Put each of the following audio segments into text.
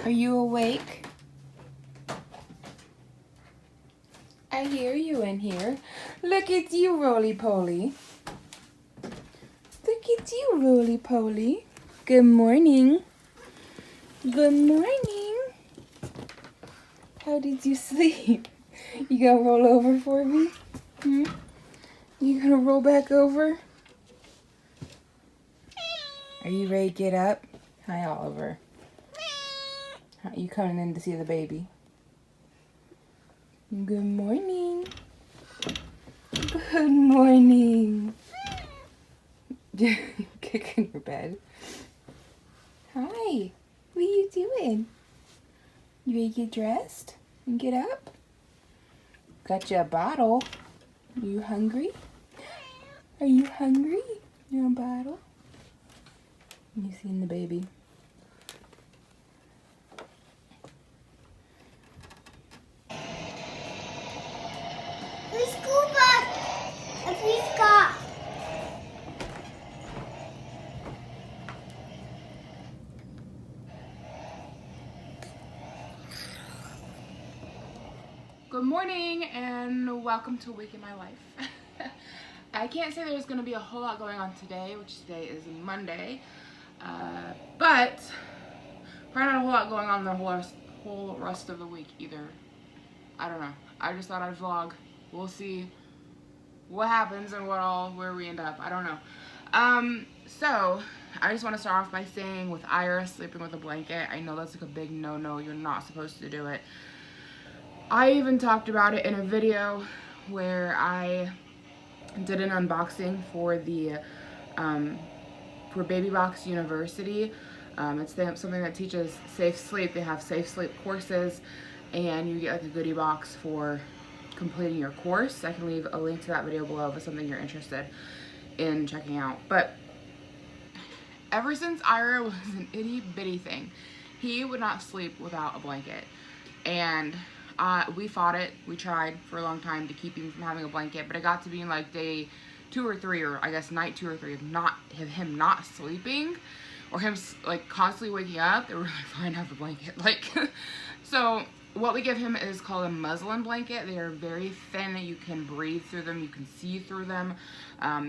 Are you awake? I hear you in here. Look at you, roly-poly. Look at you, roly-poly. Good morning. Good morning. How did you sleep? You gonna roll over for me? You gonna roll back over? Are you ready to get up? Hi, Oliver. You coming in to see the baby? Good morning. Good morning. Kicking your bed. Hi. What are you doing? You ready to get dressed and get up? Got you a bottle. Are you hungry? Are you hungry? You want a bottle? You seen the baby? Good morning and welcome to a week in my life. I can't say there's going to be a whole lot going on today, which today is Monday, but probably not a whole lot going on the whole rest of the week either. I don't know. I just thought I'd vlog. We'll see what happens and where we end up. I don't know. So I just want to start off by saying with Ira sleeping with a blanket, I know that's like a big no-no. You're not supposed to do it. I even talked about it in a video where I did an unboxing for the for Baby Box University. It's something that teaches safe sleep. They have safe sleep courses, and you get like a goodie box for completing your course. I can leave a link to that video below if it's something you're interested in checking out. But ever since Ira was an itty bitty thing, he would not sleep without a blanket, and we fought it. We tried for a long time to keep him from having a blanket, but it got to being like day 2 or 3, or I guess night 2 or 3 of him not sleeping, or him like constantly waking up. They were like, fine, have the blanket. Like, so what we give him is called a muslin blanket. They are very thin. You can breathe through them. You can see through them.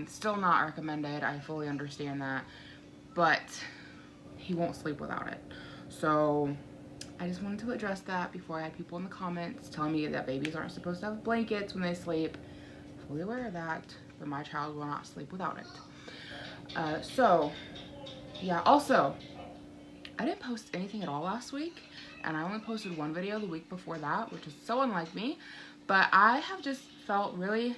Still not recommended. I fully understand that, but he won't sleep without it. So I just wanted to address that before I had people in the comments telling me that babies aren't supposed to have blankets when they sleep. Fully aware of that, but my child will not sleep without it. So, yeah, also, I didn't post anything at all last week, and I only posted one video the week before that, which is so unlike me, but I have just felt really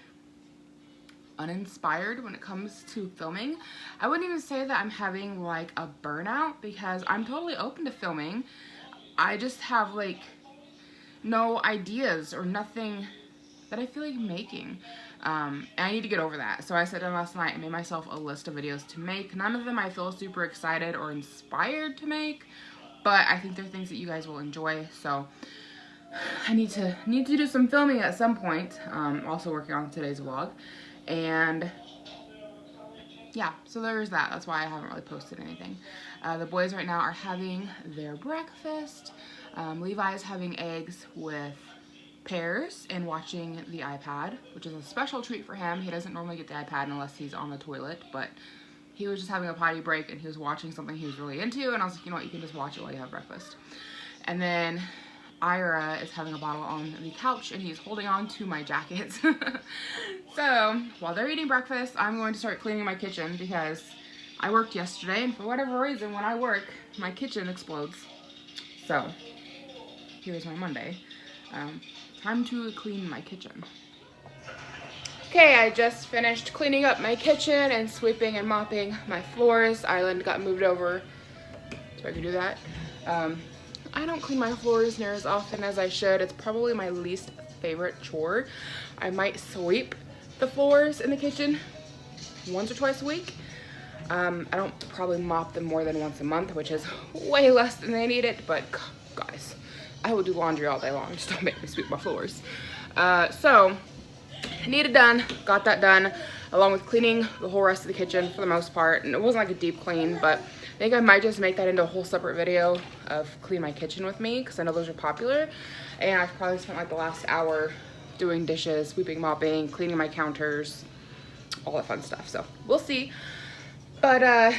uninspired when it comes to filming. I wouldn't even say that I'm having like a burnout, because I'm totally open to filming. I just have like no ideas or nothing that I feel like making, and I need to get over that. So I sat down last night and made myself a list of videos to make. None of them I feel super excited or inspired to make, but I think they're things that you guys will enjoy. So I need to do some filming at some point. Also working on today's vlog, and yeah, so there's that. That's why I haven't really posted anything. The boys right now are having their breakfast. Levi is having eggs with pears and watching the iPad, which is a special treat for him. He doesn't normally get the iPad unless he's on the toilet, but he was just having a potty break and he was watching something he was really into, and I was like, you know what, you can just watch it while you have breakfast. And then Ira is having a bottle on the couch and he's holding on to my jackets. So while they're eating breakfast, I'm going to start cleaning my kitchen, because I worked yesterday, and for whatever reason when I work, my kitchen explodes. So here's my Monday. Time to clean my kitchen. Okay, I just finished cleaning up my kitchen and sweeping and mopping my floors. Island got moved over so I can do that. I don't clean my floors near as often as I should. It's probably my least favorite chore. I might sweep the floors in the kitchen once or twice a week. I don't probably mop them more than once a month, which is way less than they need it, but guys, I will do laundry all day long. Just don't make me sweep my floors. So, need it done. Got that done. along with cleaning the whole rest of the kitchen for the most part. And it wasn't like a deep clean, but I think I might just make that into a whole separate video of clean my kitchen with me, because I know those are popular. And I've probably spent like the last hour doing dishes, sweeping, mopping, cleaning my counters, all that fun stuff. So we'll see. But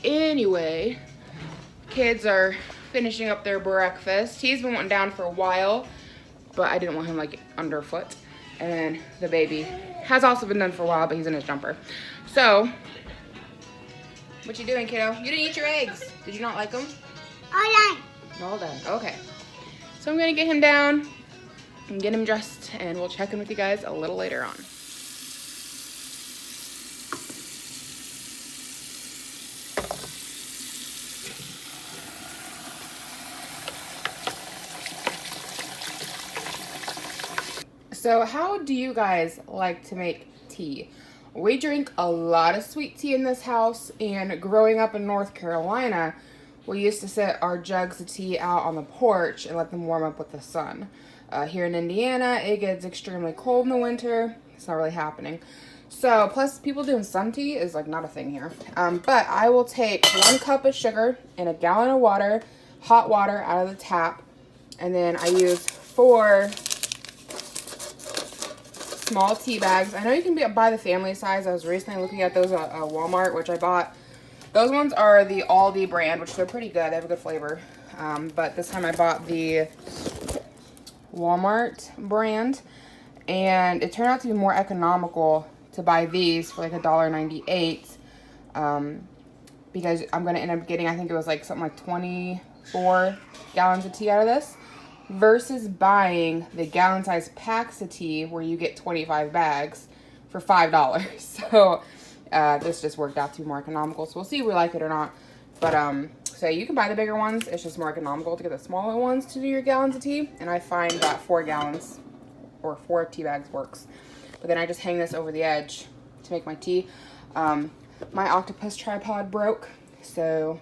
anyway, kids are finishing up their breakfast. He's been wanting down for a while, but I didn't want him like underfoot. And then the baby has also been done for a while, but he's in his jumper. So, what you doing, kiddo? You didn't eat your eggs. Did you not like them? All done. All done. Okay. So I'm gonna get him down and get him dressed, and we'll check in with you guys a little later on. So how do you guys like to make tea? We drink a lot of sweet tea in this house, and growing up in North Carolina, we used to set our jugs of tea out on the porch and let them warm up with the sun. Here in Indiana, it gets extremely cold in the winter. It's not really happening. So, plus people doing sun tea is like not a thing here. But I will take 1 cup of sugar and a gallon of water, hot water out of the tap, and then I use 4 small tea bags. I know you can buy the family size. I was recently looking at those at Walmart, which I bought. Those ones are the Aldi brand, which they're pretty good. They have a good flavor. But this time I bought the Walmart brand, and it turned out to be more economical to buy these for like $1.98, because I'm going to end up getting, I think it was like something like 24 gallons of tea out of this, versus buying the gallon size packs of tea where you get 25 bags for $5. So this just worked out to be more economical. So we'll see if we like it or not. But so you can buy the bigger ones. It's just more economical to get the smaller ones to do your gallons of tea. And I find that 4 gallons or 4 tea bags works. But then I just hang this over the edge to make my tea. My octopus tripod broke, so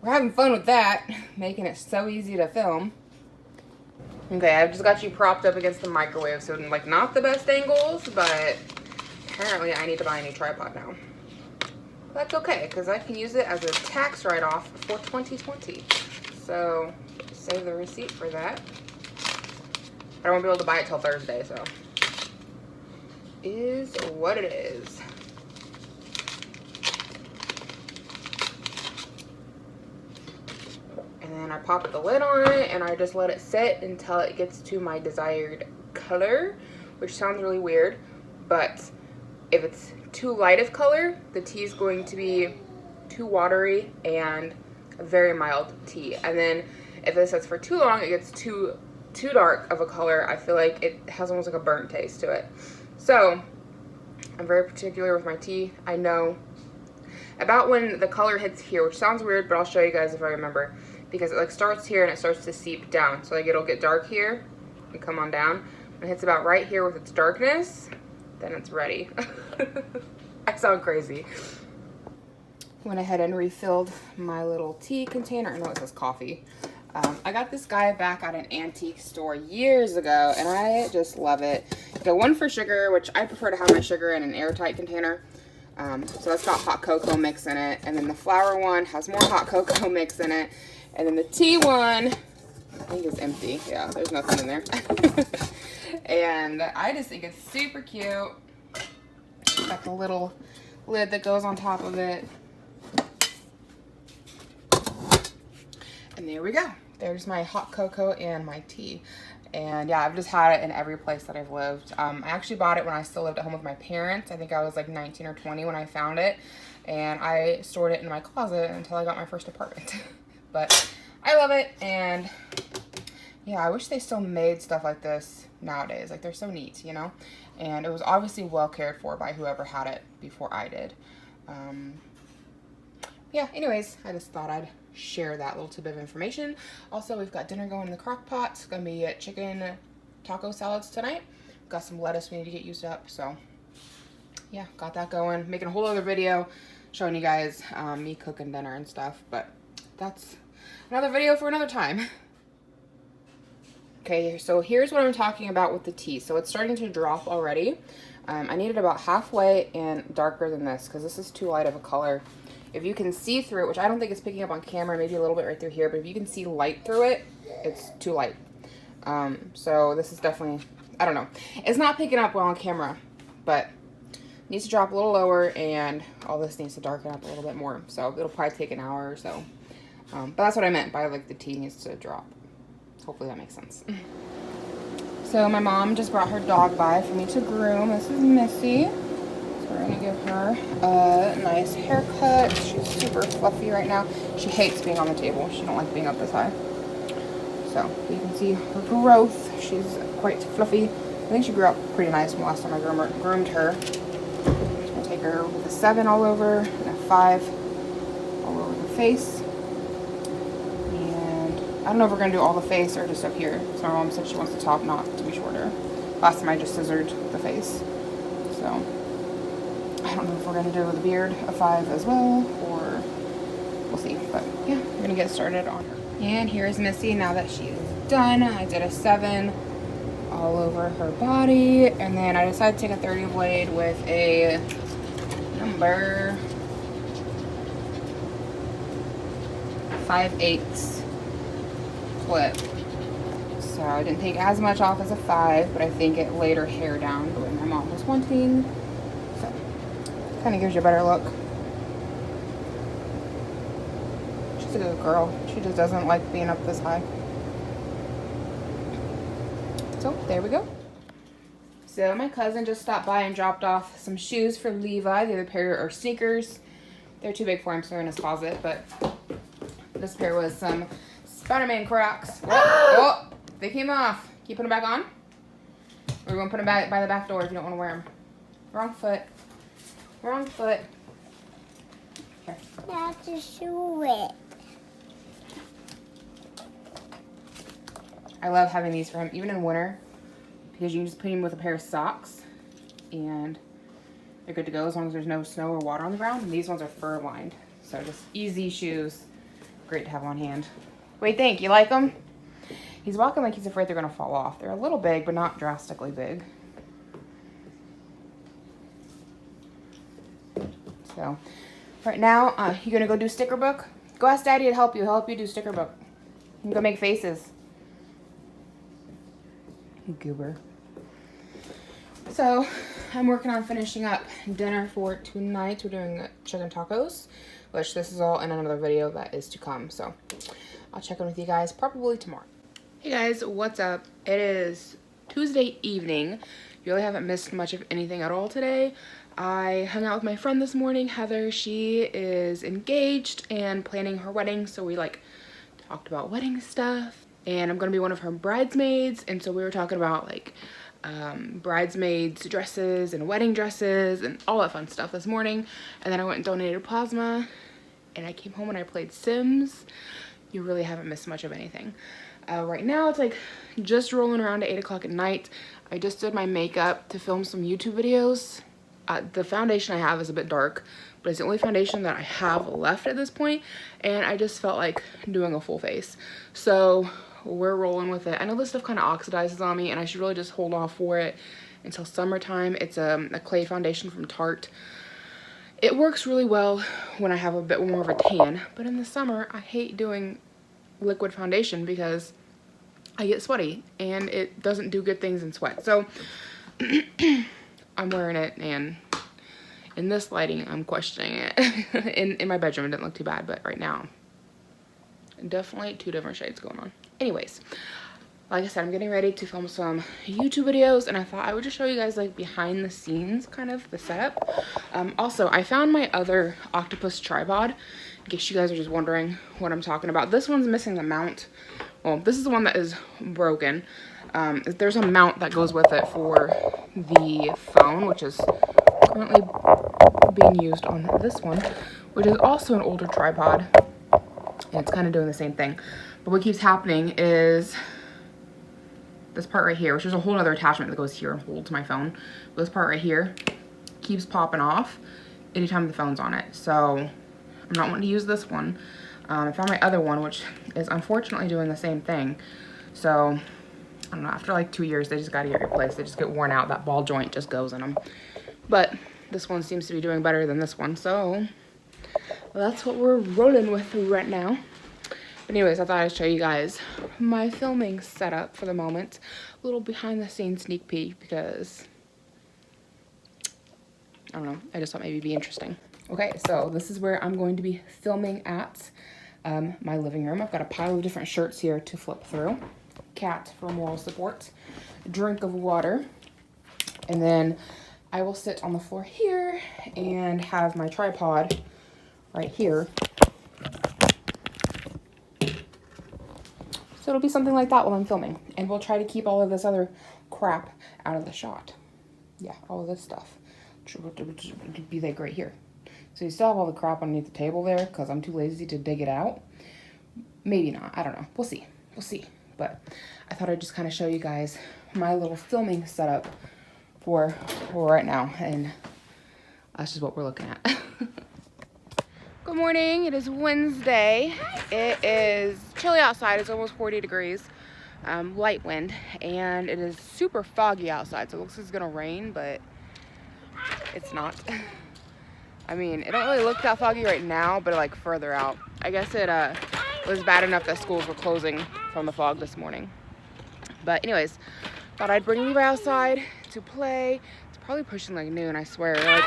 we're having fun with that, making it so easy to film. Okay, I've just got you propped up against the microwave, so like not the best angles, but apparently I need to buy a new tripod now. That's okay, because I can use it as a tax write-off for 2020. So save the receipt for that. I won't be able to buy it till Thursday, so is what it is. And then I pop the lid on it and I just let it sit until it gets to my desired color, which sounds really weird, but if it's too light of color, the tea is going to be too watery and a very mild tea. And then if it sits for too long, it gets too dark of a color. I feel like it has almost like a burnt taste to it. So I'm very particular with my tea. I know about when the color hits here, which sounds weird, but I'll show you guys if I remember, because it like starts here and it starts to seep down. So like it'll get dark here and come on down. When it hits about right here with its darkness, then it's ready. I sound crazy. Went ahead and refilled my little tea container. No, it says coffee. I got this guy back at an antique store years ago, and I just love it. The one for sugar, which I prefer to have my sugar in an airtight container. So that's got hot cocoa mix in it. And then the flour one has more hot cocoa mix in it. And then the tea one, I think it's empty. Yeah, there's nothing in there. And I just think it's super cute. Got the little lid that goes on top of it. And there we go. There's my hot cocoa and my tea. And yeah, I've just had it in every place that I've lived. I actually bought it when I still lived at home with my parents. I think I was like 19 or 20 when I found it. And I stored it in my closet until I got my first apartment. But I love it. And yeah, I wish they still made stuff like this nowadays. Like, they're so neat, you know? And it was obviously well cared for by whoever had it before I did. Yeah, anyways, I just thought I'd share that little tidbit of information. Also, we've got dinner going in the crock pot. It's gonna be chicken taco salads tonight. Got some lettuce we need to get used up, so yeah, got that going. Making a whole other video showing you guys me cooking dinner and stuff, but that's another video for another time. Okay, so here's what I'm talking about with the tea. So it's starting to drop already. I need it about halfway and darker than this because this is too light of a color. If you can see through it, which I don't think it's picking up on camera, maybe a little bit right through here, but if you can see light through it, it's too light. So this is definitely, I don't know. It's not picking up well on camera, but it needs to drop a little lower and all this needs to darken up a little bit more. So it'll probably take an hour or so. But that's what I meant by like the tea needs to drop. Hopefully that makes sense. So my mom just brought her dog by for me to groom. This is Missy. So we're gonna give her a nice haircut. She's super fluffy right now. She hates being on the table. She don't like being up this high. So you can see her growth. She's quite fluffy. I think she grew up pretty nice from the last time I groomed her. I'm just gonna take her with a 7 all over and a 5 all over the face. I don't know if we're going to do all the face or just up here. So my mom said she wants the top knot to be shorter. Last time I just scissored the face. So I don't know if we're going to do the beard a 5 as well or we'll see. But yeah, we're going to get started on her. And here's Missy now that she's done. I did a 7 all over her body. And then I decided to take a 30 blade with a number 5/8 clip. So I didn't take as much off as a 5, but I think it laid her hair down the way my mom was wanting. So kind of gives you a better look. She's a good girl. She just doesn't like being up this high. So there we go. So my cousin just stopped by and dropped off some shoes for Levi. The other pair are sneakers. They're too big for him, so they're in his closet, but this pair was some Spider-Man Crocs. Oh, they came off. Can you put them back on? Or we're going to put them back by the back door if you don't want to wear them. Wrong foot. Wrong foot. Here. That's a shoe. I love having these for him, even in winter, because you can just put him with a pair of socks, and they're good to go as long as there's no snow or water on the ground. And these ones are fur lined, so just easy shoes. Great to have on hand. What do you think? You like them? He's walking like he's afraid they're going to fall off. They're a little big, but not drastically big. So, right now, you going to go do sticker book? Go ask Daddy to help you. He'll help you do sticker book. You can go make faces. Goober. So, I'm working on finishing up dinner for tonight. We're doing chicken tacos, which this is all in another video that is to come. So, I'll check in with you guys probably tomorrow. Hey guys, what's up? It is Tuesday evening. You really haven't missed much of anything at all today. I hung out with my friend this morning, Heather. She is engaged and planning her wedding, so we talked about wedding stuff. And I'm gonna be one of her bridesmaids, and so we were talking about bridesmaids dresses and wedding dresses and all that fun stuff this morning. And then I went and donated plasma, and I came home and I played Sims. You really haven't missed much of anything. Right now it's just rolling around to 8 o'clock at night. I just did my makeup to film some YouTube videos. The foundation I have is a bit dark, but it's the only foundation that I have left at this point, and I just felt like doing a full face. So we're rolling with it. I know this stuff kind of oxidizes on me, and I should really just hold off for it until summertime. It's a clay foundation from Tarte. It works really well when I have a bit more of a tan, but in the summer, I hate doing liquid foundation because I get sweaty, and it doesn't do good things in sweat. So I'm wearing it, and in this lighting, I'm questioning it. in my bedroom, it didn't look too bad, but right now, definitely 2 different shades going on. Anyways, like I said, I'm getting ready to film some YouTube videos, and I thought I would just show you guys behind the scenes, kind of the setup. Also, I found my other octopus tripod, in case you guys are just wondering what I'm talking about. This one's missing the mount. Well, this is the one that is broken. There's a mount that goes with it for the phone, which is currently being used on this one, which is also an older tripod, and it's kind of doing the same thing. But what keeps happening is this part right here, which is a whole other attachment that goes here and holds my phone. This part right here keeps popping off anytime the phone's on it. So I'm not wanting to use this one. I found my other one, which is unfortunately doing the same thing. So don't know, after like 2 years, they just got to get replaced. They just get worn out. That ball joint just goes in them. But this one seems to be doing better than this one. So that's what we're rolling with right now. But anyways, I thought I'd show you guys my filming setup for the moment. A little behind the scenes sneak peek because, I don't know, I just thought maybe it'd be interesting. Okay, so this is where I'm going to be filming at my living room. I've got a pile of different shirts here to flip through. Cat for moral support. Drink of water. And then I will sit on the floor here and have my tripod right here. So it'll be something like that while I'm filming. And we'll try to keep all of this other crap out of the shot. Yeah, all of this stuff. It'll be like right here. So you still have all the crap underneath the table there because I'm too lazy to dig it out. Maybe not. I don't know. We'll see. We'll see. But I thought I'd just kind of show you guys my little filming setup for right now. And that's just what we're looking at. Good morning. It is Wednesday. It is chilly outside. It's almost 40 degrees. Light wind. And it is super foggy outside. So it looks like it's going to rain, but it's not. I mean, it don't really look that foggy right now, but like further out. I guess it was bad enough that schools were closing from the fog this morning. But anyways, thought I'd bring Levi outside to play. It's probably pushing like noon, I swear. Like,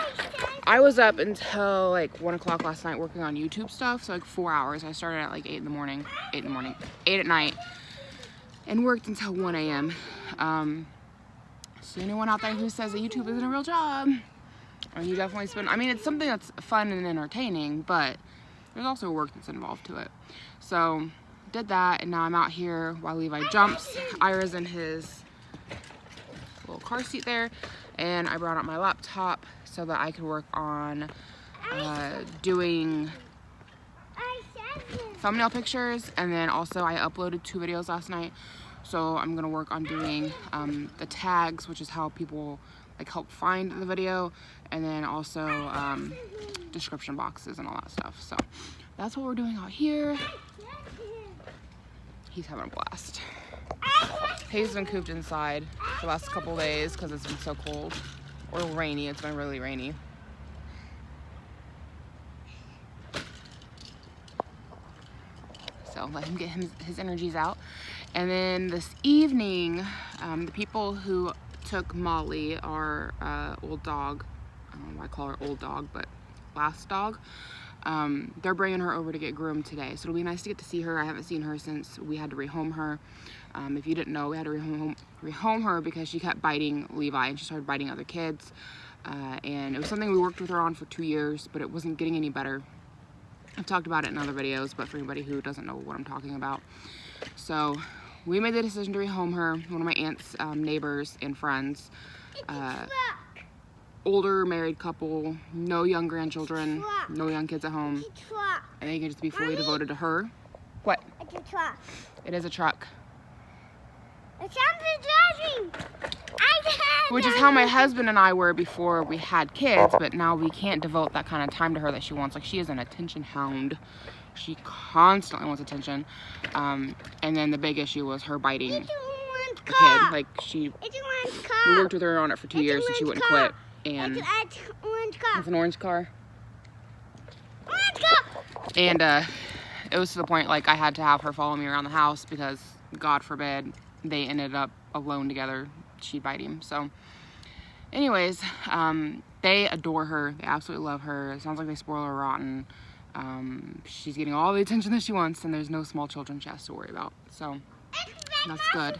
I was up until like 1 o'clock last night working on YouTube stuff, so like 4 hours. I started at like 8 at night, and worked until 1 a.m. So anyone out there who says that YouTube isn't a real job, I mean, you definitely spend, I mean, it's something that's fun and entertaining, but there's also work that's involved to it. So did that, and now I'm out here while Levi jumps. Ira's in his little car seat there, and I brought out my laptop so that I could work on doing thumbnail pictures, and then also I uploaded 2 videos last night, so I'm gonna work on doing the tags, which is how people like help find the video, and then also description boxes and all that stuff. So that's what we're doing out here. He's having a blast. Hayes been cooped inside the last couple of days because it's been so cold or rainy. It's been really rainy. So let him get his energies out. And then this evening, the people who took Molly, our old dog, I don't know why I call her old dog, but last dog, they're bringing her over to get groomed today. So it'll be nice to get to see her. I haven't seen her since we had to rehome her. If you didn't know, we had to rehome her because she kept biting Levi and she started biting other kids. And it was something we worked with her on for 2 years, but it wasn't getting any better. I've talked about it in other videos, but for anybody who doesn't know what I'm talking about. So we made the decision to rehome her. One of my aunt's neighbors and friends, older married couple, no young grandchildren, no young kids at home, and they can just be fully devoted to her. What? It's a truck. It is a truck. It's something driving. Which is how my husband and I were before we had kids, but now we can't devote that kind of time to her that she wants. Like, she is an attention hound. She constantly wants attention. And then the big issue was her biting the kid. Like, we worked with her on it for 2 years and she wouldn't quit. And it's an orange car. And it was to the point, like, I had to have her follow me around the house because, God forbid, they ended up alone together. She'd bite him. So anyways, they adore her. They absolutely love her. It sounds like they spoil her rotten. She's getting all the attention that she wants, and there's no small children she has to worry about. So that's good.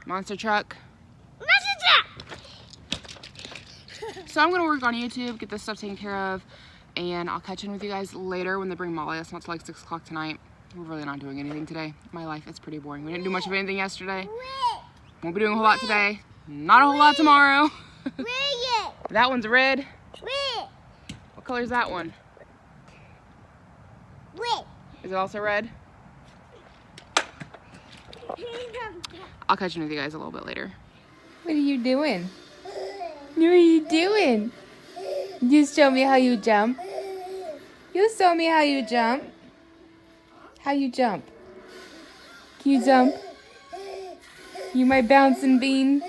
Monster truck. So I'm gonna work on YouTube, get this stuff taken care of, and I'll catch in with you guys later when they bring Molly. It's not till like 6 o'clock tonight. We're really not doing anything today. My life is pretty boring. We didn't do much of anything yesterday. Won't be doing a whole lot today. Not a whole lot tomorrow. That one's red. What color is that one? Is it also red? I'll catch in with you guys a little bit later. What are you doing? What are you doing? You show me how you jump. You show me how you jump. How you jump? Can you jump? You my bouncing bean?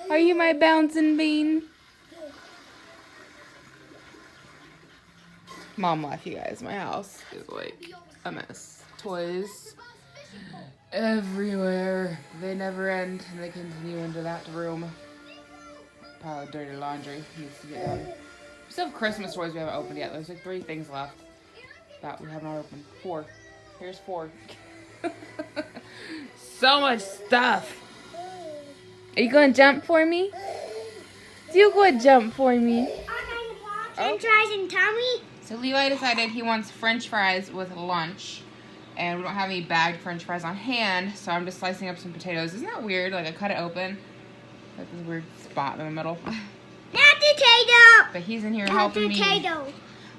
Are you my bouncing bean? Mom life, you guys. My house is like a mess. Toys everywhere. They never end and they continue into that room. Pile of dirty laundry needs to get done. We still have Christmas toys we haven't opened yet. There's like 3 things left that we have not opened. 4. Here's 4. So much stuff. Are you going to jump for me? Do you go jump for me? French fries and Tommy. So Levi decided he wants French fries with lunch. And we don't have any bagged French fries on hand, so I'm just slicing up some potatoes. Isn't that weird? Like I cut it open. Like this weird spot in the middle. Not potato. But he's in here helping me Potato.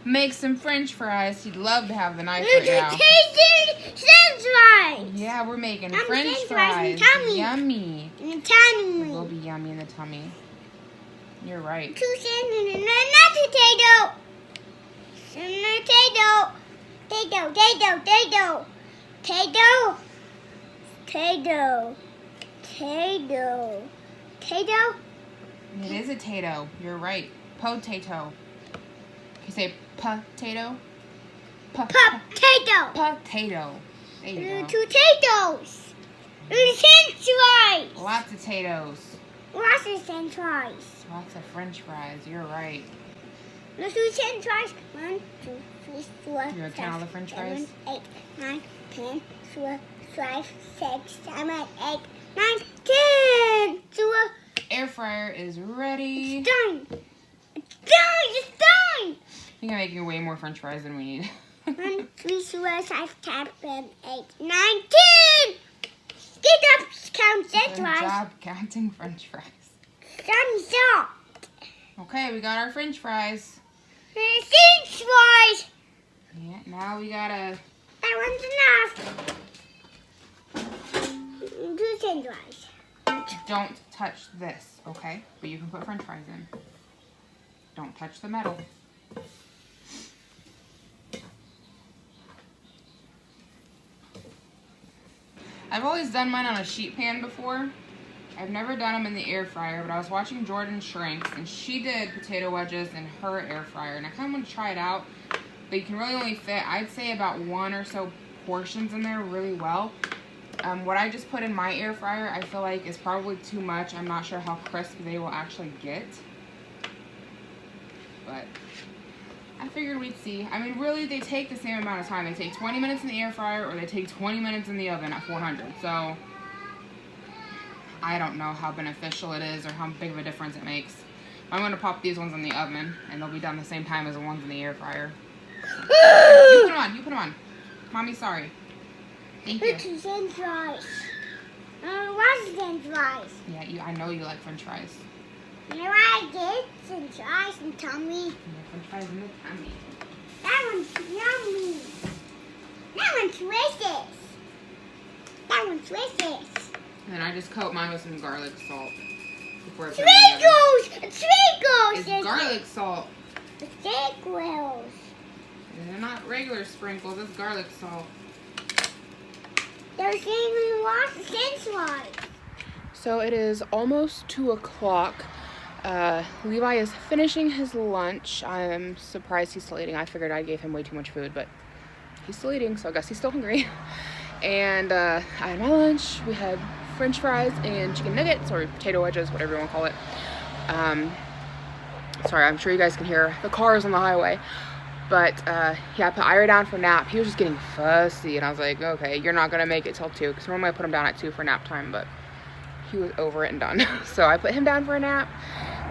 make some French fries. He'd love to have the knife right now. French fries. Yeah, we're making I'm French French fries fries. and tummy. Yummy. And It Tommy. will be yummy in the tummy. You're right. 2 cents and not potato. Potato. Potato. Potato. Potato. Potato. Potato. Potato. It is a tato. You're right. Potato. Can you say potato? Potato. Potato. There you go. Potatoes. French fries. Lots of potatoes. Lots of French fries. Lots of French fries. You're right. Let's do French fries. 1, 2, 3, 4, You gonna count all the French 7, fries? 8, 9, 10, 12, 5, 6, 7, 8, 9, 10. Air fryer is ready. It's done. It's done. It's done. I think I'm making way more French fries than we need. 1, 2, 3, 4, 5, 7, 8, 9, 10. Get up, count French Good fries. job counting French fries. Thumbs up. Okay, we got our French fries. French fries. Yeah, now we gotta. That one's enough. 2 French fries. Don't touch this, okay? But you can put French fries in. Don't touch the metal. I've always done mine on a sheet pan before. I've never done them in the air fryer, but I was watching Jordan Shrinks, and she did potato wedges in her air fryer, and I kind of want to try it out. But you can really only fit, I'd say, about 1 or so portions in there really well. What I just put in my air fryer, I feel like is probably too much. I'm not sure how crisp they will actually get. But I figured we'd see. I mean, really, they take the same amount of time. They take 20 minutes in the air fryer, or they take 20 minutes in the oven at 400. So I don't know how beneficial it is or how big of a difference it makes. I'm going to pop these ones in the oven, and they'll be done the same time as the ones in the air fryer. You put them on. You put them on. Mommy's sorry. Thank you. 2 French fries. What's French fries? Yeah, I know you like French fries. You know what I get? French fries and Tommy. You like French fries in the tummy. That one's yummy. That one's delicious. That one's delicious. And then I just coat mine with some garlic salt before I put it in the oven. Sprinkles! Sprinkles! It's garlic salt. Sprinkles. They're not regular sprinkles, it's garlic salt. There's even lots of French fries. So it is almost 2 o'clock. Levi is finishing his lunch. I'm surprised he's still eating. I figured I gave him way too much food, but he's still eating, so I guess he's still hungry. And I had my lunch. We had French fries and chicken nuggets, or potato wedges, whatever you want to call it. Sorry, I'm sure you guys can hear the cars on the highway. But yeah, I put Ira down for nap. He was just getting fussy, and I was like, okay, you're not gonna make it till 2, because normally I put him down at 2 for nap time, but he was over it and done. So I put him down for a nap.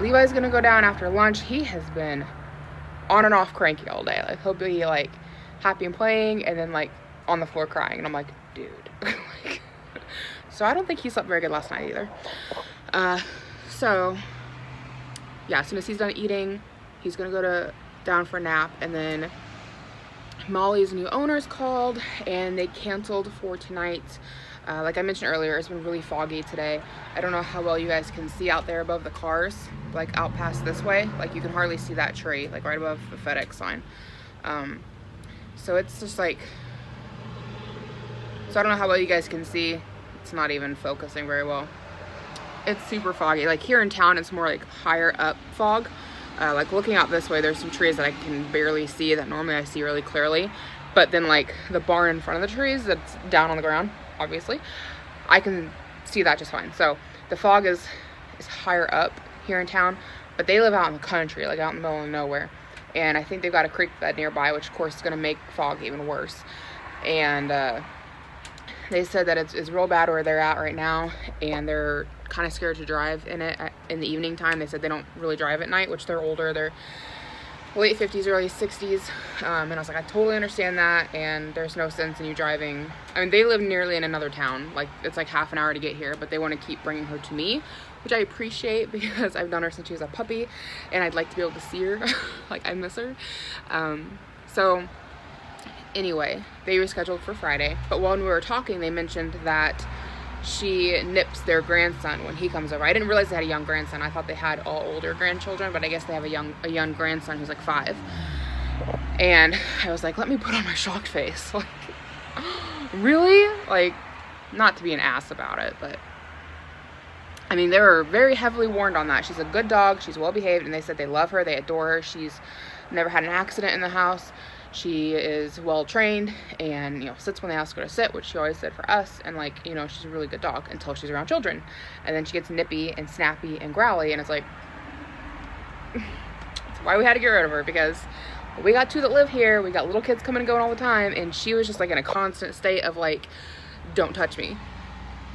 Levi's gonna go down after lunch. He has been on and off cranky all day. Like, he'll be like happy and playing, and then like on the floor crying, and I'm like, dude. So I don't think he slept very good last night either. So yeah, as soon as he's done eating, he's gonna go down for a nap, and then Molly's new owners called, and they canceled for tonight. Like I mentioned earlier, it's been really foggy today. I don't know how well you guys can see out there above the cars, like out past this way. Like you can hardly see that tree, like right above the FedEx sign. So it's just like So I don't know how well you guys can see. It's not even focusing very well. It's super foggy. Like here in town, it's more like higher up fog. Like looking out this way, there's some trees that I can barely see that normally I see really clearly. But then like the barn in front of the trees that's down on the ground, obviously, I can see that just fine. So the fog is higher up here in town, but they live out in the country, like out in the middle of nowhere. And I think they've got a creek bed nearby, which of course is going to make fog even worse. And they said that it's real bad where they're at right now, and they're kind of scared to drive in it in the evening time. They said they don't really drive at night, which they're older. They're late 50s, early 60s. And I was like, I totally understand that, and there's no sense in you driving. I mean, they live nearly in another town. Like, it's like half an hour to get here, but they want to keep bringing her to me, which I appreciate because I've known her since she was a puppy, and I'd like to be able to see her. Like, I miss her. So anyway, they rescheduled for Friday, but when we were talking, they mentioned that she nips their grandson when he comes over. I didn't realize they had a young grandson. I thought they had all older grandchildren, but I guess they have a young grandson who's like 5. And I was like, let me put on my shocked face. Like, really? Like, not to be an ass about it, but I mean, they were very heavily warned on that. She's a good dog. She's well behaved, and they said they love her. They adore her. She's never had an accident in the house. She is well trained and, you know, sits when they ask her to sit, which she always said for us. And like, you know, she's a really good dog until she's around children. And then she gets nippy and snappy and growly, and it's like, that's why we had to get rid of her, because we got 2 that live here. We got little kids coming and going all the time. And she was just like in a constant state of like, don't touch me.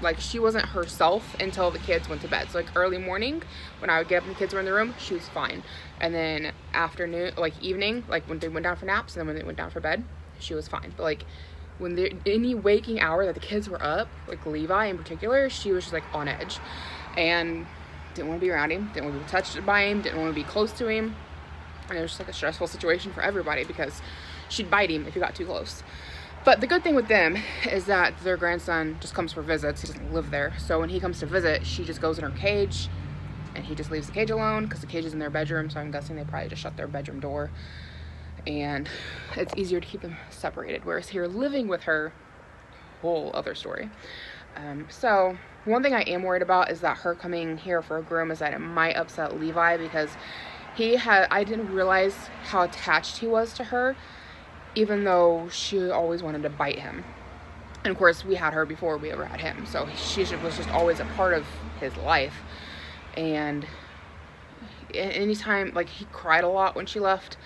Like, she wasn't herself until the kids went to bed. So like early morning, when I would get up and the kids were in the room, she was fine. And then afternoon, like evening, like when they went down for naps, and then when they went down for bed, she was fine. But like when there any waking hour that the kids were up, like Levi in particular, she was just like on edge and didn't want to be around him, didn't want to be touched by him, didn't want to be close to him. And it was just like a stressful situation for everybody because she'd bite him if you got too close. But the good thing with them is that their grandson just comes for visits. He doesn't live there. So when he comes to visit, she just goes in her cage and he just leaves the cage alone because the cage is in their bedroom. So I'm guessing they probably just shut their bedroom door. And it's easier to keep them separated. Whereas here living with her, whole other story. So one thing I am worried about is that her coming here for a groom is that it might upset Levi, because I didn't realize how attached he was to her, even though she always wanted to bite him. And of course we had her before we ever had him, so she was just always a part of his life. And anytime, like, he cried a lot when she left,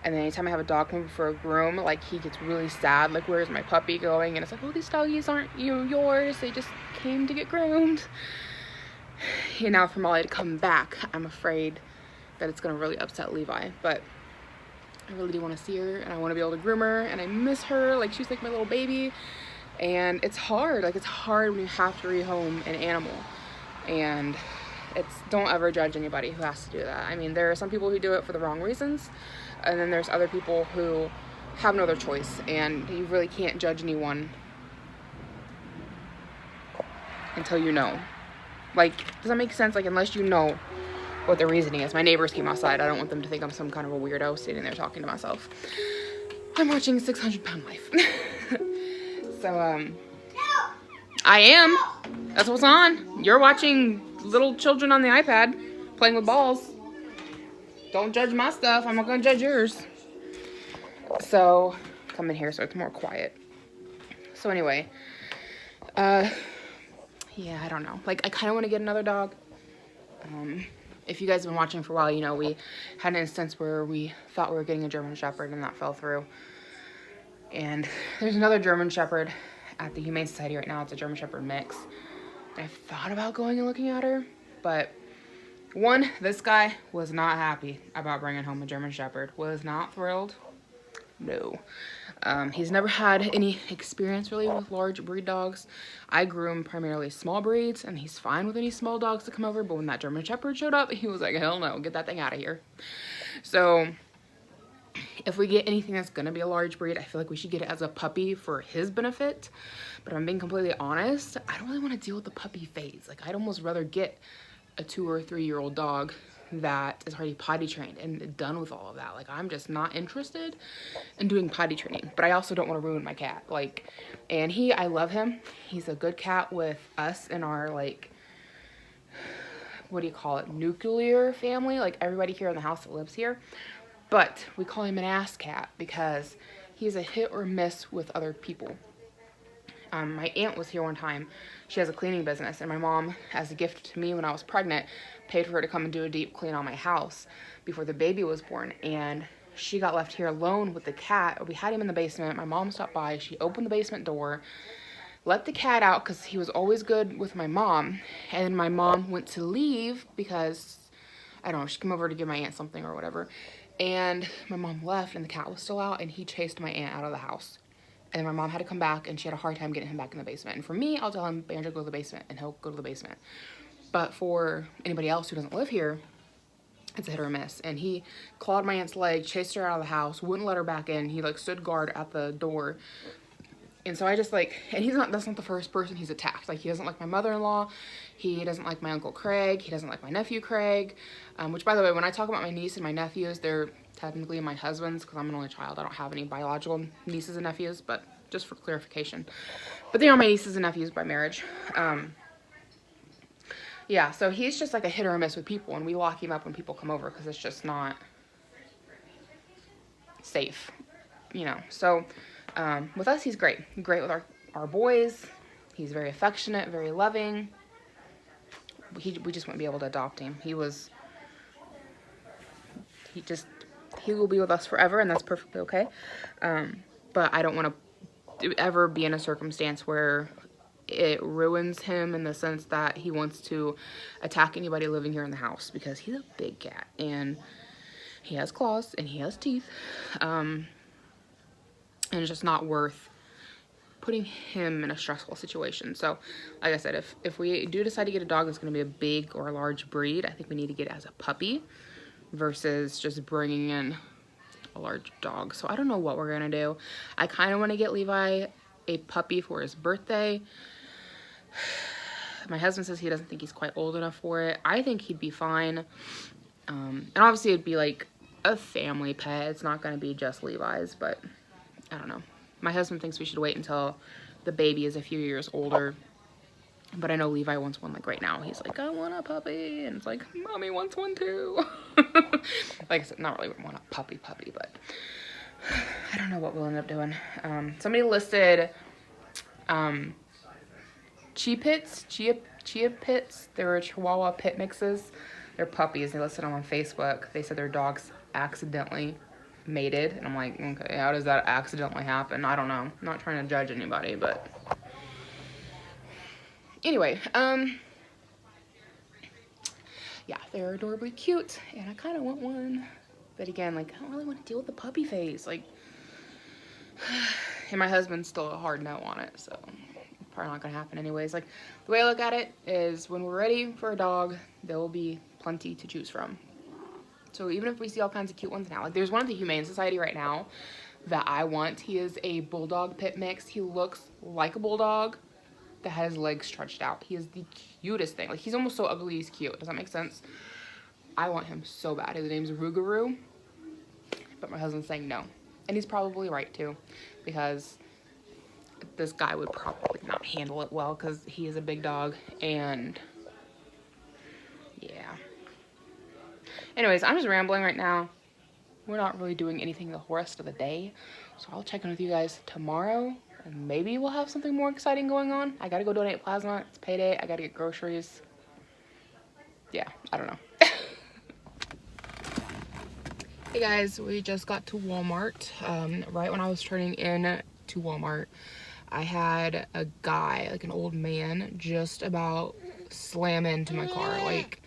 and then anytime I have a dog come for a groom, like, he gets really sad, like, where's my puppy going? And it's like, oh, these doggies aren't yours, they just came to get groomed. And now for Molly to come back, I'm afraid that it's gonna really upset Levi. But I really do want to see her, and I want to be able to groom her, and I miss her. Like, she's like my little baby, and it's hard. Like, it's hard when you have to rehome an animal, and don't ever judge anybody who has to do that. I mean, there are some people who do it for the wrong reasons, and then there's other people who have no other choice, and you really can't judge anyone until you know. Like, does that make sense? Like, unless you know what the reasoning is. My neighbors came outside. I don't want them to think I'm some kind of a weirdo sitting there talking to myself. I'm watching 600 Pound Life. So, I am. That's what's on. You're watching little children on the iPad playing with balls. Don't judge my stuff. I'm not gonna judge yours. So, come in here so it's more quiet. So anyway, yeah, I don't know. Like, I kind of want to get another dog. If you guys have been watching for a while, you know we had an instance where we thought we were getting a German Shepherd, and that fell through. And there's another German Shepherd at the Humane Society right now. It's a German Shepherd mix. And I've thought about going and looking at her, but one, this guy was not happy about bringing home a German Shepherd. Was not thrilled. No. He's never had any experience really with large breed dogs. I groom primarily small breeds, and he's fine with any small dogs to come over, but when that German Shepherd showed up, he was like, hell no, get that thing out of here. So if we get anything that's gonna be a large breed, I feel like we should get it as a puppy for his benefit. But if I'm being completely honest, I don't really want to deal with the puppy phase. Like, I'd almost rather get a 2 or 3 year old dog that is already potty trained and done with all of that. Like, I'm just not interested in doing potty training, but I also don't want to ruin my cat. Like, and I love him. He's a good cat with us in our, like, what do you call it, nuclear family, like everybody here in the house that lives here. But we call him an ass cat because he's a hit or miss with other people. My aunt was here one time. She has a cleaning business, and my mom, as a gift to me when I was pregnant, paid for her to come and do a deep clean on my house before the baby was born. And she got left here alone with the cat. We had him in the basement. My mom stopped by. She opened the basement door, let the cat out because he was always good with my mom. And then my mom went to leave because, I don't know, she came over to give my aunt something or whatever. And my mom left, and the cat was still out, and he chased my aunt out of the house. And my mom had to come back, and she had a hard time getting him back in the basement. And for me, I'll tell him, Banjo, go to the basement, and he'll go to the basement. But for anybody else who doesn't live here, it's a hit or miss. And he clawed my aunt's leg, chased her out of the house, wouldn't let her back in. He, like, stood guard at the door. And so I just, like, and that's not the first person he's attacked. Like, he doesn't like my mother-in-law. He doesn't like my Uncle Craig. He doesn't like my nephew Craig. Which, by the way, when I talk about my niece and my nephews, they're technically my husband's because I'm an only child. I don't have any biological nieces and nephews, but just for clarification. But they are my nieces and nephews by marriage. Yeah, so he's just like a hit or a miss with people, and we lock him up when people come over because it's just not safe, you know. So with us, he's great. Great with our boys. He's very affectionate, very loving. We just wouldn't be able to adopt him. He will be with us forever, and that's perfectly okay. But I don't want to ever be in a circumstance where it ruins him in the sense that he wants to attack anybody living here in the house, because he's a big cat and he has claws and he has teeth. And it's just not worth putting him in a stressful situation. So, like I said, if we do decide to get a dog that's going to be a big or a large breed, I think we need to get it as a puppy versus just bringing in a large dog. So I don't know what we're going to do. I kind of want to get Levi a puppy for his birthday. My husband says he doesn't think he's quite old enough for it. I think he'd be fine. And obviously it'd be like a family pet. It's not going to be just Levi's, but I don't know. My husband thinks we should wait until the baby is a few years older. But I know Levi wants one like right now. He's like, I want a puppy. And it's like, Mommy wants one too. Like I said, not really want a puppy, but I don't know what we'll end up doing. Somebody listed Chia Pits. They were Chihuahua pit mixes. They're puppies. They listed them on Facebook. They said their dogs accidentally mated. And I'm like, okay, how does that accidentally happen? I don't know. I'm not trying to judge anybody, but anyway, yeah, they're adorably cute, and I kind of want one. But again, like, I don't really want to deal with the puppy phase. Like, and my husband's still a hard no on it, so probably not going to happen anyways. Like, the way I look at it is when we're ready for a dog, there will be plenty to choose from. So even if we see all kinds of cute ones now, like there's one at the Humane Society right now that I want. He is a bulldog pit mix. He looks like a bulldog that has his legs stretched out. He is the cutest thing. Like, he's almost so ugly he's cute. Does that make sense? I want him so bad. His name's Rougarou, but my husband's saying no. And he's probably right too, because this guy would probably not handle it well because he is a big dog, and yeah. Anyways, I'm just rambling right now. We're not really doing anything the rest of the day, so I'll check in with you guys tomorrow, and maybe we'll have something more exciting going on. I gotta go donate plasma. It's payday. I gotta get groceries. Yeah, I don't know. Hey guys, we just got to Walmart. Right when I was turning in to Walmart, I had a guy, like an old man, just about slam into my car. Like,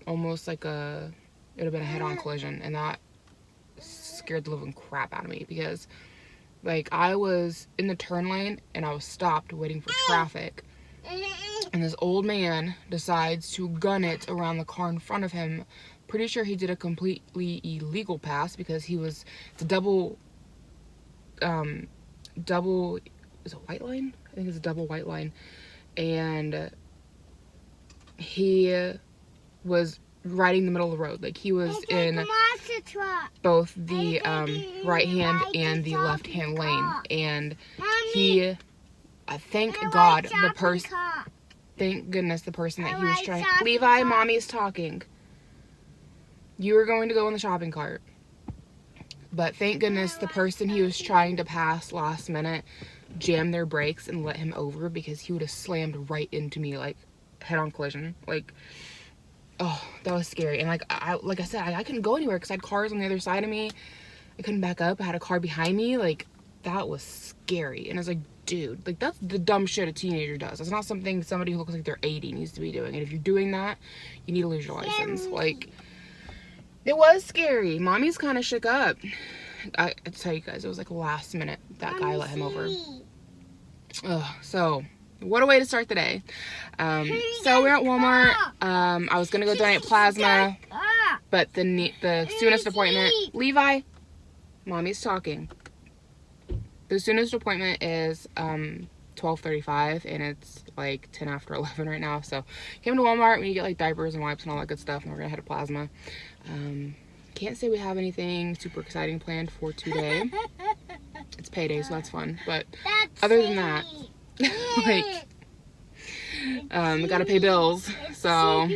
almost like it would have been a head-on collision, and that scared the living crap out of me because, like, I was in the turn lane and I was stopped waiting for traffic, and this old man decides to gun it around the car in front of him. Pretty sure he did a completely illegal pass because he was the double, is it white line? I think it's a double white line, and he was right in the middle of the road. Like, he was in both the right hand and the left hand lane, and he thank goodness the person that he was trying. Levi, mommy's talking. You were going to go in the shopping cart, but thank goodness the person he was trying to pass last minute jammed their brakes and let him over, because he would have slammed right into me, like head-on collision. Like, oh, that was scary. And like I said, I couldn't go anywhere because I had cars on the other side of me. I couldn't back up. I had a car behind me. Like, that was scary. And I was like, dude, like, that's the dumb shit a teenager does. That's not something somebody who looks like they're 80 needs to be doing. And if you're doing that, you need to lose your license. Like, it was scary. Mommy's kind of shook up. I tell you guys, it was like last minute that guy let him over. Ugh, so what a way to start the day. So we're at Walmart. I was gonna go donate plasma, but the soonest appointment, Levi, mommy's talking. The soonest appointment is 12:35, and it's like 10 after 11 right now. So came to Walmart. We get like diapers and wipes and all that good stuff, and we're gonna head to plasma. Can't say we have anything super exciting planned for today. It's payday, so that's fun. But other than that, like, we gotta pay bills, so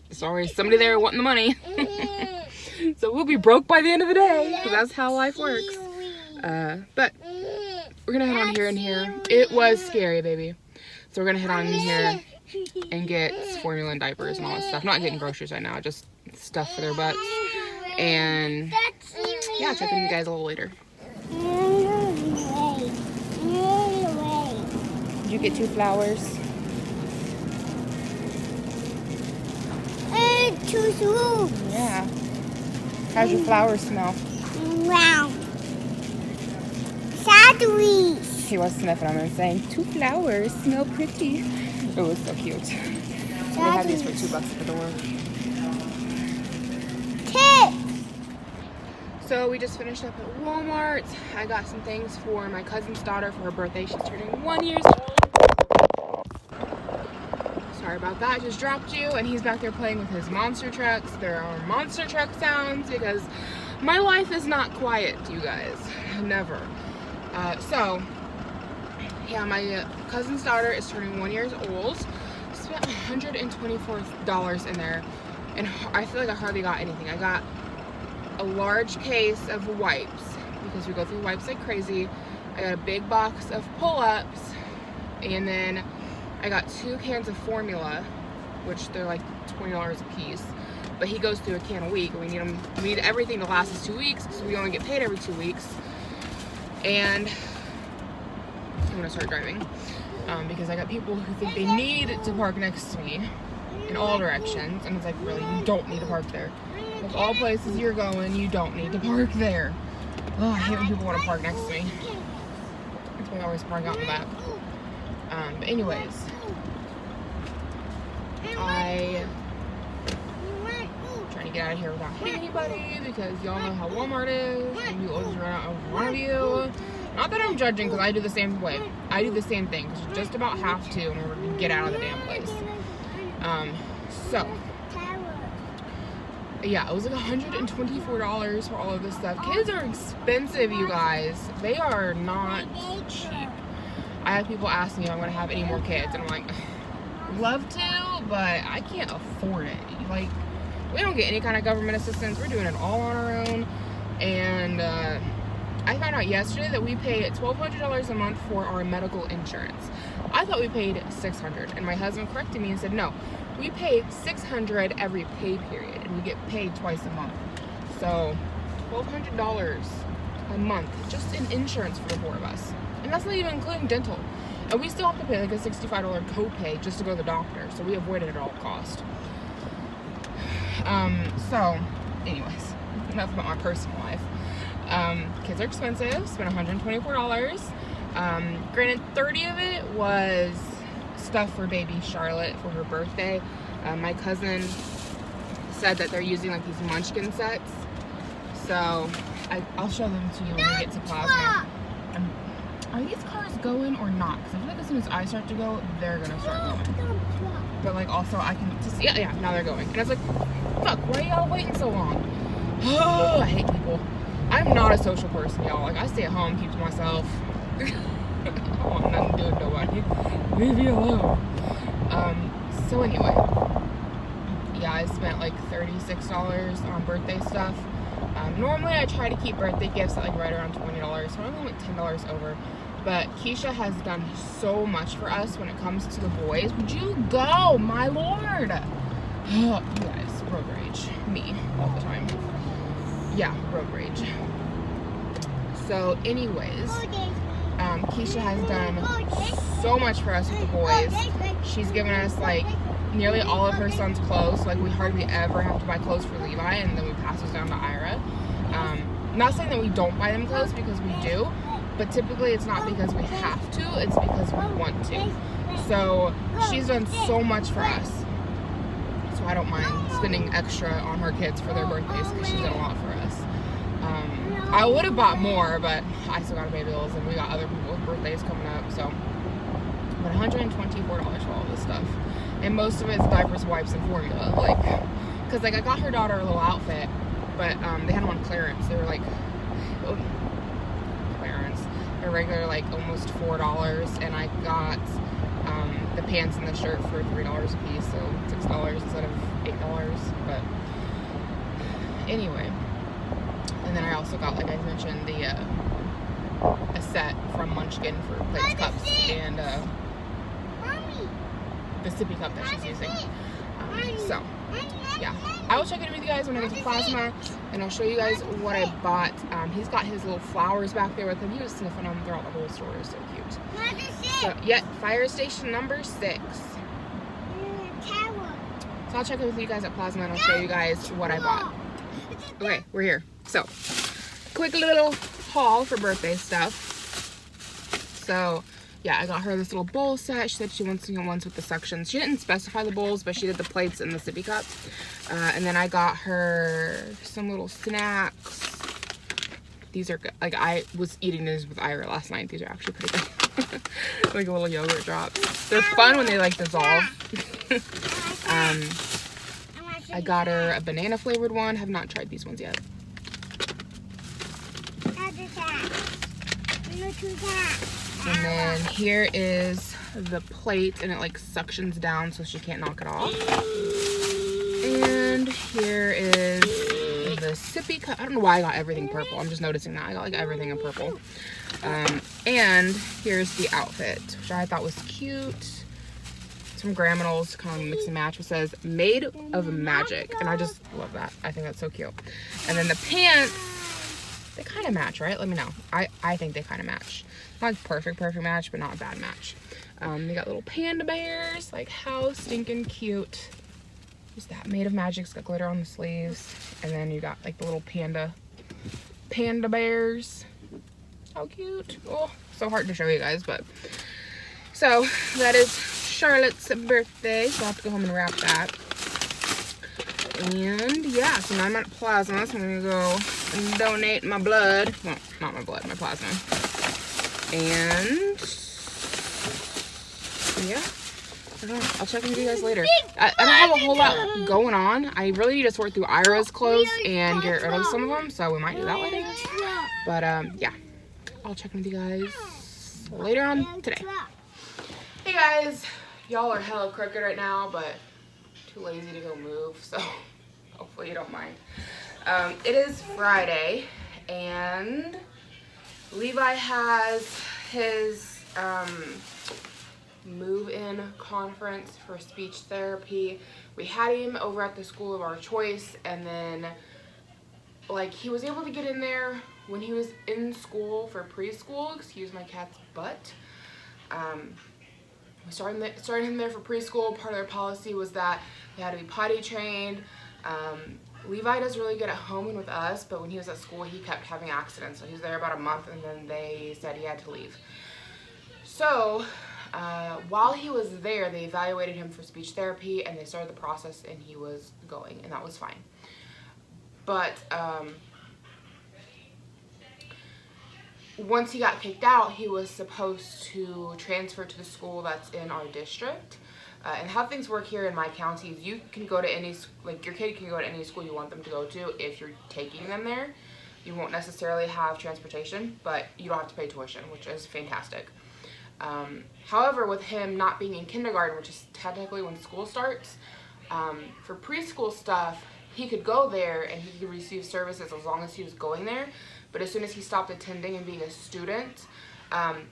there's always somebody there wanting the money. So we'll be broke by the end of the day, because that's how life works. But we're gonna head on here and here. It was scary, baby. So we're gonna head on in here and get formula and diapers and all that stuff. Not getting groceries right now, just stuff for their butts. And yeah, check in with you guys a little later. Did you get 2 flowers? 2 soup. Yeah. How's your flowers smell? Wow. Sadly. He was sniffing them and saying, 2 flowers smell pretty. It was so cute. They have these for $2 at the door. So we just finished up at Walmart. I got some things for my cousin's daughter for her birthday. She's turning 1 year old. Sorry about that, just dropped you. And he's back there playing with his monster trucks. There are monster truck sounds because my life is not quiet, you guys. Never. So, yeah, my cousin's daughter is turning 1 year old. Spent $124 in there, and I feel like I hardly got anything. I got a large case of wipes, because we go through wipes like crazy. I got a big box of pull-ups, and then I got 2 cans of formula, which they're like $20 a piece. But he goes through a can a week, and we need everything to last us 2 weeks, so we only get paid every 2 weeks. And I'm gonna start driving because I got people who think they need to park next to me in all directions, and it's like, really, you don't need to park there. Of all places you're going, you don't need to park there. Oh, I hate when people want to park next to me. That's why I always park out in the back. But anyways, I'm trying to get out of here without hitting anybody, because y'all know how Walmart is, and you always run out in front of you. Not that I'm judging, because I do the same way. I do the same thing, because you just about have to in order to get out of the damn place. So, yeah, it was like $124 for all of this stuff. Kids are expensive, you guys. They are not cheap. I have people ask me if I'm going to have any more kids, and I'm like, love to, but I can't afford it. Like, we don't get any kind of government assistance. We're doing it all on our own. And I found out yesterday that we pay $1,200 a month for our medical insurance. I thought we paid $600, and my husband corrected me and said, no, we pay $600 every pay period, and we get paid twice a month. So $1,200 a month just in insurance for the 4 of us. And that's not even including dental. And we still have to pay like a $65 copay just to go to the doctor. So we avoided it at all cost. So anyways, enough about my personal life. Kids are expensive. Spent $124. Granted, 30 of it was stuff for baby Charlotte for her birthday. My cousin said that they're using like these munchkin sets. So I'll show them to you when we get to plasma. are these cars going or not? Because I feel like as soon as I start to go, they're gonna start going. But like also I can just, yeah, now they're going. And I was like, fuck, why are y'all waiting so long? Oh, I hate people. I'm not a social person, y'all. Like, I stay at home, keep to myself. I don't want nothing to do with nobody. Leave me alone. So anyway, yeah, I spent like $36 on birthday stuff. Normally I try to keep birthday gifts at like right around $20, so I only went $10 over. But Keisha has done so much for us when it comes to the boys. Would you go, my lord? You guys, road rage. Me, all the time. Yeah, road rage. So anyways, Keisha has done so much for us with the boys. She's given us like nearly all of her son's clothes. Like we hardly ever have to buy clothes for Levi, and then we pass those down to Ira. Not saying that we don't buy them clothes, because we do, but typically it's not because we have to, it's because we want to. So she's done so much for us. So I don't mind spending extra on her kids for their birthdays, because she's done a lot for us. I would have bought more, but I still gotta pay bills, and we got other people's birthdays coming up, so. But $124 for all this stuff. And most of it's diapers, wipes, and formula. Like, cause like I got her daughter a little outfit, but they had them on clearance. They were like, clearance. They're regular like almost $4, and I got the pants and the shirt for $3 a piece, so $6 instead of $8. But anyway, and then I also got, like I mentioned, a set from Munchkin for plates, cups, and the sippy cup that she's using. So yeah, I will check in with you guys when I get to Plasma, and I'll show you guys what I bought. He's got his little flowers back there with him. He was sniffing them throughout the whole store. So cute. So yeah, fire station number 6. So I'll check in with you guys at Plasma, and I'll show you guys what I bought. Okay, we're here. So quick little haul for birthday stuff. So yeah, I got her this little bowl set. She said she wants to get ones with the suctions. She didn't specify the bowls, but she did the plates and the sippy cup. And then I got her some little snacks. These are good. Like, I was eating these with Ira last night. These are actually pretty good. Like little yogurt drops. They're fun when they like dissolve. I got her a banana flavored one. Have not tried these ones yet. And then here is the plate, and it like suctions down so she can't knock it off. And here is the sippy cup. I don't know why I got everything purple. I'm just noticing that I got like everything in purple. And here's the outfit, which I thought was cute. Some Graminals, kind of mix and match. It says made of magic, and I just love that. I think that's so cute. And then the pants, they kind of match, right? Let me know. I think they kind of match. Not like perfect match, but not a bad match. They got little panda bears. Like, how stinking cute is that? Made of magic. It's got glitter on the sleeves. And then you got like the little panda bears. How cute. Oh, so hard to show you guys, but. So, that is Charlotte's birthday. So I'll have to go home and wrap that. And yeah, so now I'm at Plasma, so I'm gonna go and donate my blood. Well, not my blood, my plasma. And yeah, I don't know. I'll check in with you guys later. I don't have a whole lot going on. I really need to sort through Ira's clothes and get rid of some of them, so we might do that later. But yeah, I'll check in with you guys later on today. Hey guys, y'all are hella crooked right now, but too lazy to go move, so hopefully you don't mind. It is Friday, and Levi has his move-in conference for speech therapy. We had him over at the school of our choice, and then like he was able to get in there when he was in school for preschool. Excuse my cat's butt. We started him there for preschool. Part of their policy was that they had to be potty trained. Levi does really good at home and with us, but when he was at school, he kept having accidents. So he was there about a month, and then they said he had to leave. So while he was there, they evaluated him for speech therapy, and they started the process, and he was going, and that was fine. But once he got kicked out, he was supposed to transfer to the school that's in our district. And how things work here in my county is you can go to any, like your kid can go to any school you want them to go to if you're taking them there. You won't necessarily have transportation, but you don't have to pay tuition, which is fantastic. However, with him not being in kindergarten, which is technically when school starts, for preschool stuff, he could go there and he could receive services as long as he was going there. But as soon as he stopped attending and being a student,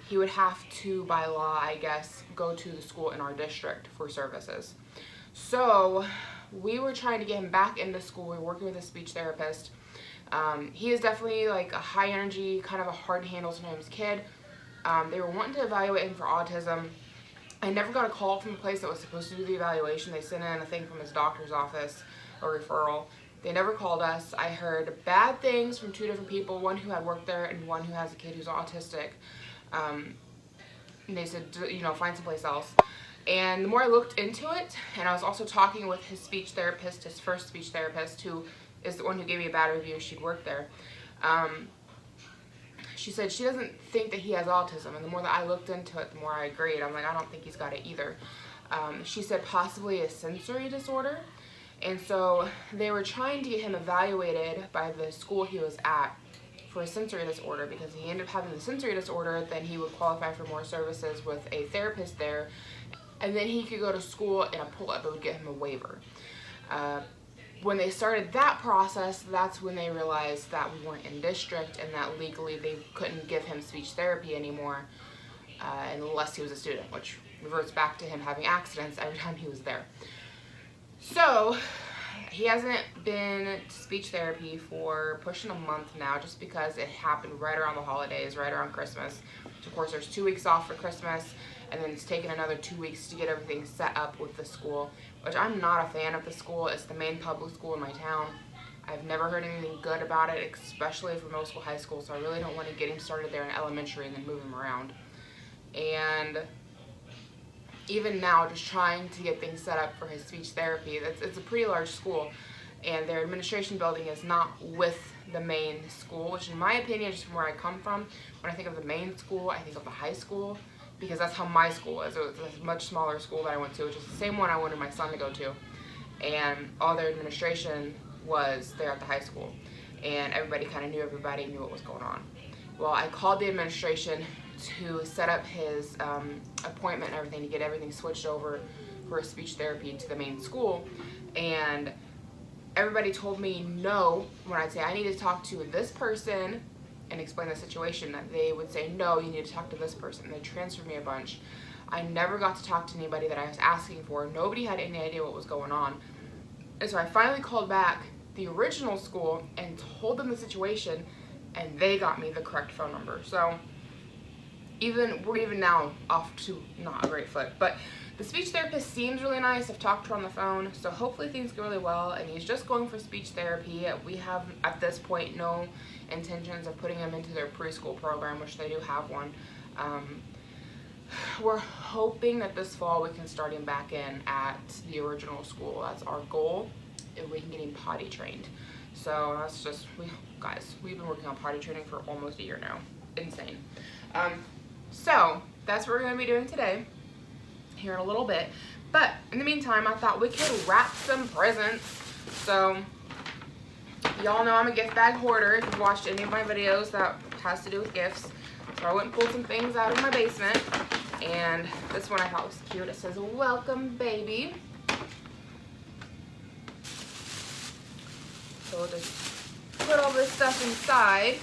he would have to, by law, I guess, go to the school in our district for services. So we were trying to get him back into school. We were working with a speech therapist. He is definitely like a high energy, kind of a hard to handle sometimes kid. They were wanting to evaluate him for autism. I never got a call from the place that was supposed to do the evaluation. They sent in a thing from his doctor's office, a referral. They never called us. I heard bad things from two different people, one who had worked there and one who has a kid who's autistic. And they said, you know, find someplace else. And the more I looked into it, and I was also talking with his speech therapist, his first speech therapist, who is the one who gave me a bad review. She'd worked there. She said she doesn't think that he has autism, and the more that I looked into it, the more I agreed. I'm like, I don't think he's got it either. She said possibly a sensory disorder, and so they were trying to get him evaluated by the school he was at for a sensory disorder, because if he ended up having the sensory disorder, then he would qualify for more services with a therapist there, and then he could go to school in a pull-up. It would get him a waiver. When they started that process, that's when they realized that we weren't in district and that legally they couldn't give him speech therapy anymore unless he was a student, which reverts back to him having accidents every time he was there. So he hasn't been to speech therapy for pushing a month now, just because it happened right around the holidays, right around Christmas. So of course there's 2 weeks off for Christmas, and then it's taken another 2 weeks to get everything set up with the school, which I'm not a fan of the school. It's the main public school in my town. I've never heard anything good about it, especially for middle school, high school, so I really don't want to get him started there in elementary and then move him around. And even now, just trying to get things set up for his speech therapy, it's a pretty large school, and their administration building is not with the main school, which in my opinion, just from where I come from, when I think of the main school, I think of the high school, because that's how my school is. It's a much smaller school that I went to, which is the same one I wanted my son to go to. And all their administration was there at the high school. And everybody kind of knew everybody, knew what was going on. Well, I called the administration to set up his appointment and everything, to get everything switched over for speech therapy to the main school. And everybody told me no when I'd say, I need to talk to this person and explain the situation, that they would say, no, you need to talk to this person. They transferred me a bunch. I never got to talk to anybody that I was asking for. Nobody had any idea what was going on. And so I finally called back the original school and told them the situation, and they got me the correct phone number. So we're even now off to not a great foot. But the speech therapist seems really nice. I've talked to her on the phone, so hopefully things go really well. And he's just going for speech therapy. We have, at this point, no intentions of putting him into their preschool program, which they do have one. We're hoping that this fall we can start him back in at the original school. That's our goal, if we can get him potty trained. So that's just, guys, we've been working on potty training for almost a year now. Insane. So that's what we're going to be doing today, here in a little bit. But in the meantime, I thought we could wrap some presents. So y'all know I'm a gift bag hoarder if you've watched any of my videos that has to do with gifts. So I went and pulled some things out of my basement, and this one I thought was cute. It says, welcome baby. So we'll just put all this stuff inside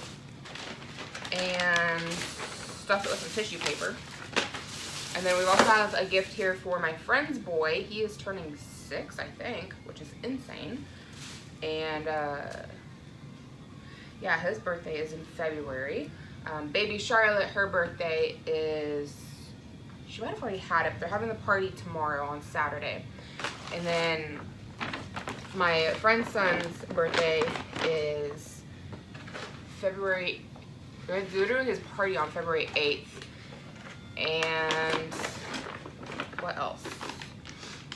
and stuff it with some tissue paper. And then we also have a gift here for my friend's boy. He is turning 6, I think, which is insane. And yeah, his birthday is in February. Baby Charlotte, her birthday is, she might have already had it. They're having the party tomorrow on Saturday. And then my friend's son's birthday is February, they're doing his party on February 8th. And what else?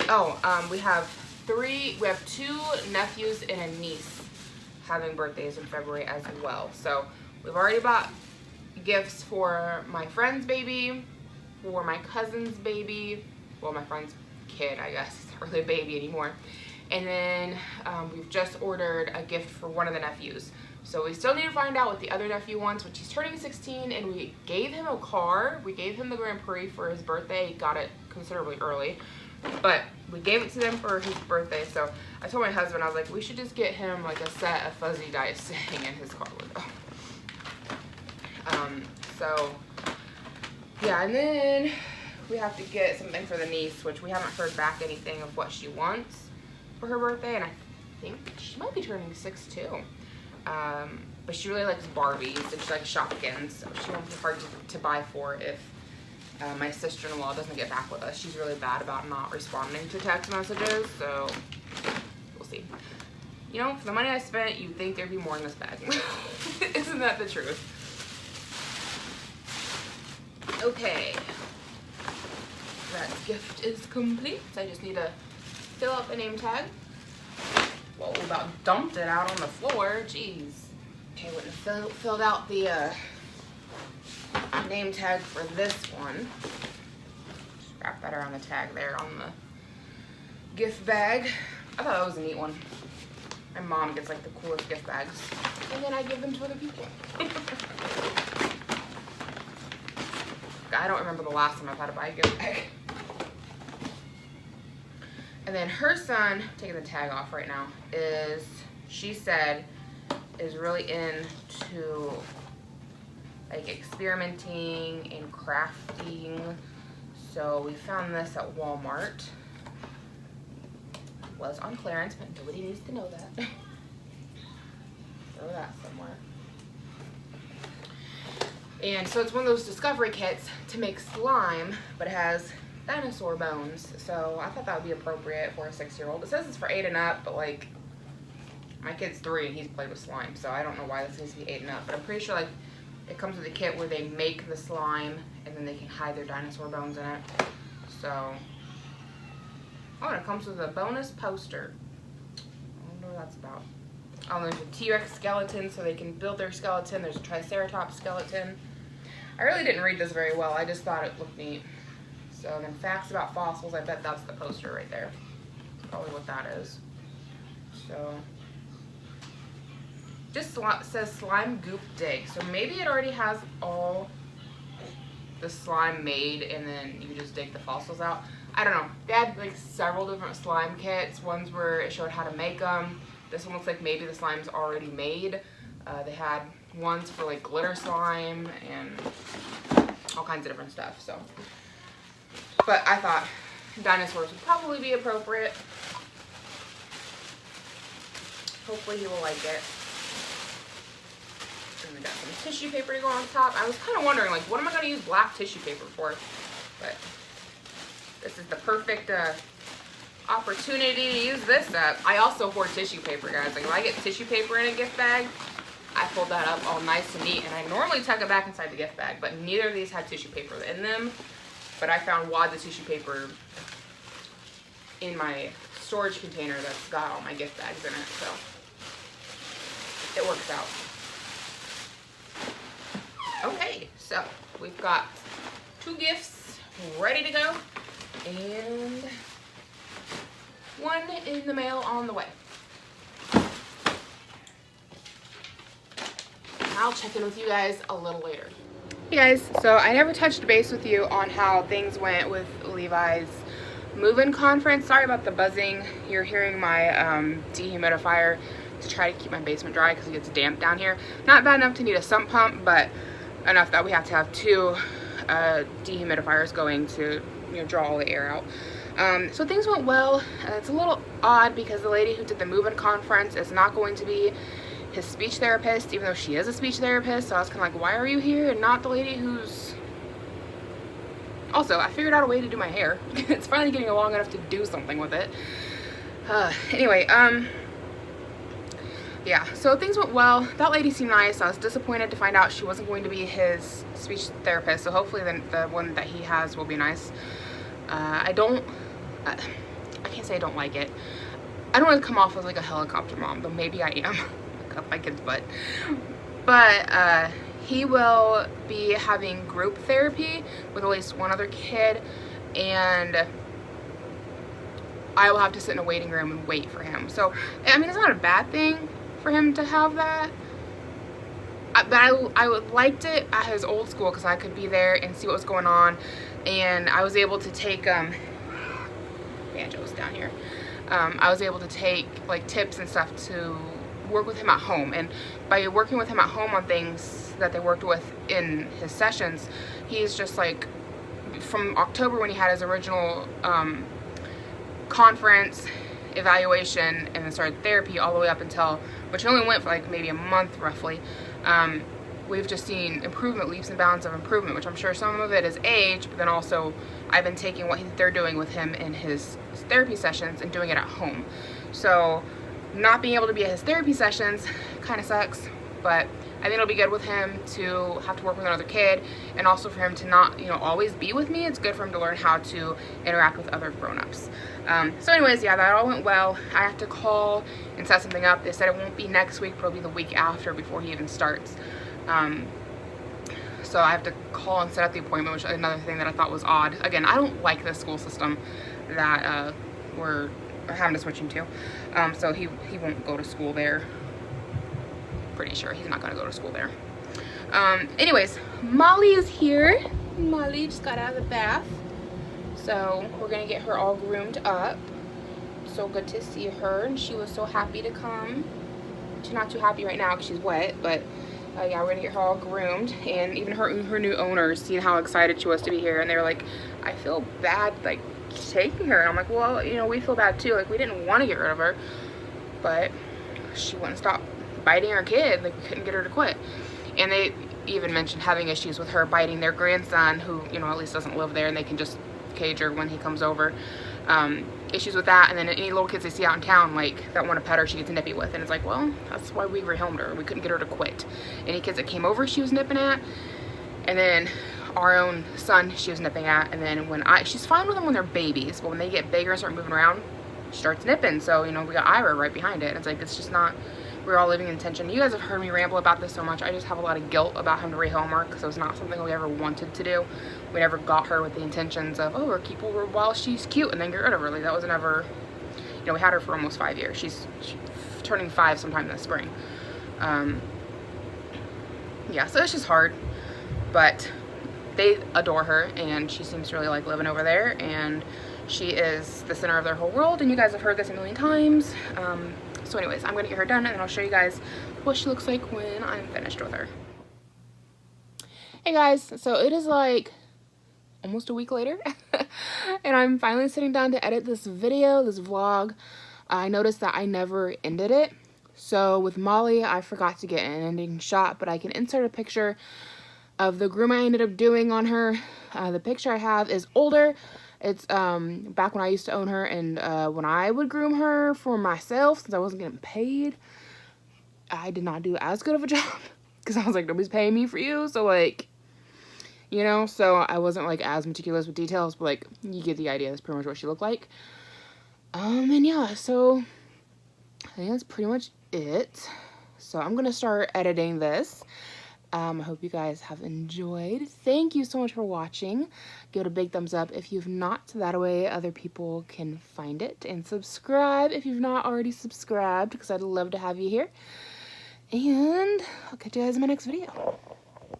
Oh, we have 2 nephews and a niece having birthdays in February as well. So we've already bought gifts for my friend's baby, for my cousin's baby, well, my friend's kid, I guess. It's not really a baby anymore. And then we've just ordered a gift for one of the nephews. So we still need to find out what the other nephew wants, which he's turning 16, and we gave him a car. We gave him the Grand Prix for his birthday. He got it considerably early, but we gave it to them for his birthday. So I told my husband, I was like, we should just get him like a set of fuzzy dice sitting in his car window. So yeah, and then we have to get something for the niece, which we haven't heard back anything of what she wants for her birthday, and I think she might be turning 6 too. But she really likes Barbies, and she likes Shopkins, so she won't be hard to buy for if my sister-in-law doesn't get back with us. She's really bad about not responding to text messages, so we'll see. You know, for the money I spent, you'd think there'd be more in this bag. Isn't that the truth? Okay. That gift is complete. I just need to fill out the name tag. Whoa, about dumped it out on the floor. Jeez. Okay, wouldn't have filled out the name tag for this one. Just wrap that around the tag there on the gift bag. I thought that was a neat one. My mom gets like the coolest gift bags, and then I give them to other people. I don't remember the last time I've had to buy a gift bag. And then her son, taking the tag off right now, she said, is really into like experimenting and crafting. So we found this at Walmart. It was on clearance, but nobody needs to know that. Throw that somewhere. And so it's one of those discovery kits to make slime, but it has dinosaur bones. So I thought that would be appropriate for a 6-year-old. It says it's for 8 and up, but like my kid's 3 and he's played with slime, so I don't know why this needs to be 8 and up. But I'm pretty sure like it comes with a kit where they make the slime and then they can hide their dinosaur bones in it. So oh, and it comes with a bonus poster. I wonder what that's about. Oh, there's a T-Rex skeleton so they can build their skeleton. There's a Triceratops skeleton. I really didn't read this very well. I just thought it looked neat. So then facts about fossils. I bet that's the poster right there. Probably what that is. So just says slime goop dig. So maybe it already has all the slime made and then you just dig the fossils out. I don't know. They had like several different slime kits. Ones where it showed how to make them. This one looks like maybe the slime's already made. They had ones for like glitter slime and all kinds of different stuff. So, but I thought dinosaurs would probably be appropriate. Hopefully he will like it. And we got some tissue paper to go on top. I was kind of wondering, like, what am I going to use black tissue paper for? But this is the perfect opportunity to use this up. I also hoard tissue paper, guys. Like, if I get tissue paper in a gift bag, I fold that up all nice and neat, and I normally tuck it back inside the gift bag, but neither of these had tissue paper in them. But I found wads of tissue paper in my storage container that's got all my gift bags in it, so it works out. Okay, so we've got 2 gifts ready to go, and 1 in the mail on the way. I'll check in with you guys a little later. Hey guys, so I never touched base with you on how things went with Levi's move-in conference. Sorry about the buzzing. You're hearing my dehumidifier to try to keep my basement dry because it gets damp down here. Not bad enough to need a sump pump, but enough that we have to have 2 dehumidifiers going to, you know, draw all the air out. So things went well. It's a little odd because the lady who did the move-in conference is not going to be his speech therapist, even though she is a speech therapist. So I was kind of like, why are you here and not the lady who's... Also, I figured out a way to do my hair. It's finally getting long enough to do something with it. Anyway, yeah, so things went well. That lady seemed nice. I was disappointed to find out she wasn't going to be his speech therapist, so hopefully the one that he has will be nice. I can't say I don't like it. I don't want to come off as like a helicopter mom, but maybe I am. Up my kid's butt. But he will be having group therapy with at least one other kid, and I will have to sit in a waiting room and wait for him. So, I mean, it's not a bad thing for him to have that. But I liked it at his old school because I could be there and see what was going on, and I was able to take Banjo's down here. I was able to take like tips and stuff to work with him at home, and by working with him at home on things that they worked with in his sessions, he's just like, from October when he had his original conference evaluation and then started therapy all the way up until, which only went for like maybe a month roughly, we've just seen improvement, leaps and bounds of improvement, which I'm sure some of it is age, but then also I've been taking what they're doing with him in his therapy sessions and doing it at home. So not being able to be at his therapy sessions kind of sucks, but I think it'll be good with him to have to work with another kid, and also for him to not, you know, always be with me. It's good for him to learn how to interact with other grown-ups. So anyways, yeah, that all went well. I have to call and set something up. They said it won't be next week, but it'll be the week after before he even starts. So I have to call and set up the appointment, which is another thing that I thought was odd. Again, I don't like the school system that we're having to switch him to. So he won't go to school there. Pretty sure he's not going to go to school there. Anyways, Molly is here. Molly just got out of the bath. So we're going to get her all groomed up. So good to see her, and she was so happy to come. She's not too happy right now because she's wet, but yeah, we're gonna get her all groomed, and even her new owners, seeing how excited she was to be here, and they were like, I feel bad like taking her, and I'm like, well, you know, we feel bad too, like we didn't want to get rid of her, but she wouldn't stop biting our kid, like we couldn't get her to quit. And they even mentioned having issues with her biting their grandson, who, you know, at least doesn't live there, and they can just cage her when he comes over. Issues with that, and then any little kids they see out in town like that want to pet her, she gets nippy with, and it's like, well, that's why we rehomed her. We couldn't get her to quit. Any kids that came over she was nipping at, and then our own son she was nipping at, and then she's fine with them when they're babies, but when they get bigger and start moving around, she starts nipping. So, you know, we got Ira right behind it. It's like, it's just not, we're all living in tension. You guys have heard me ramble about this so much. I just have a lot of guilt about having to rehome her because it was not something we ever wanted to do. We never got her with the intentions of, oh, we'll keep her while she's cute and then get rid of her. Like, that was never, you know, we had her for almost 5 years. She's turning 5 sometime this spring. Yeah, so it's just hard, but they adore her, and she seems to really like living over there, and she is the center of their whole world, and you guys have heard this a million times. So anyways, I'm gonna get her done, and then I'll show you guys what she looks like when I'm finished with her. Hey guys, so it is like almost a week later, and I'm finally sitting down to edit this video, this vlog. I noticed that I never ended it. So with Molly, I forgot to get an ending shot, but I can insert a picture of the groom I ended up doing on her. The picture I have is older. It's back when I used to own her, and when I would groom her for myself, since I wasn't getting paid, I did not do as good of a job because I was like, nobody's paying me for you, so like, you know, so I wasn't like as meticulous with details, but like, you get the idea. That's pretty much what she looked like. And yeah, so I think that's pretty much it. So I'm gonna start editing this. I hope you guys have enjoyed. Thank you so much for watching. Give it a big thumbs up if you've not, so that way other people can find it. And subscribe if you've not already subscribed, because I'd love to have you here. And I'll catch you guys in my next video.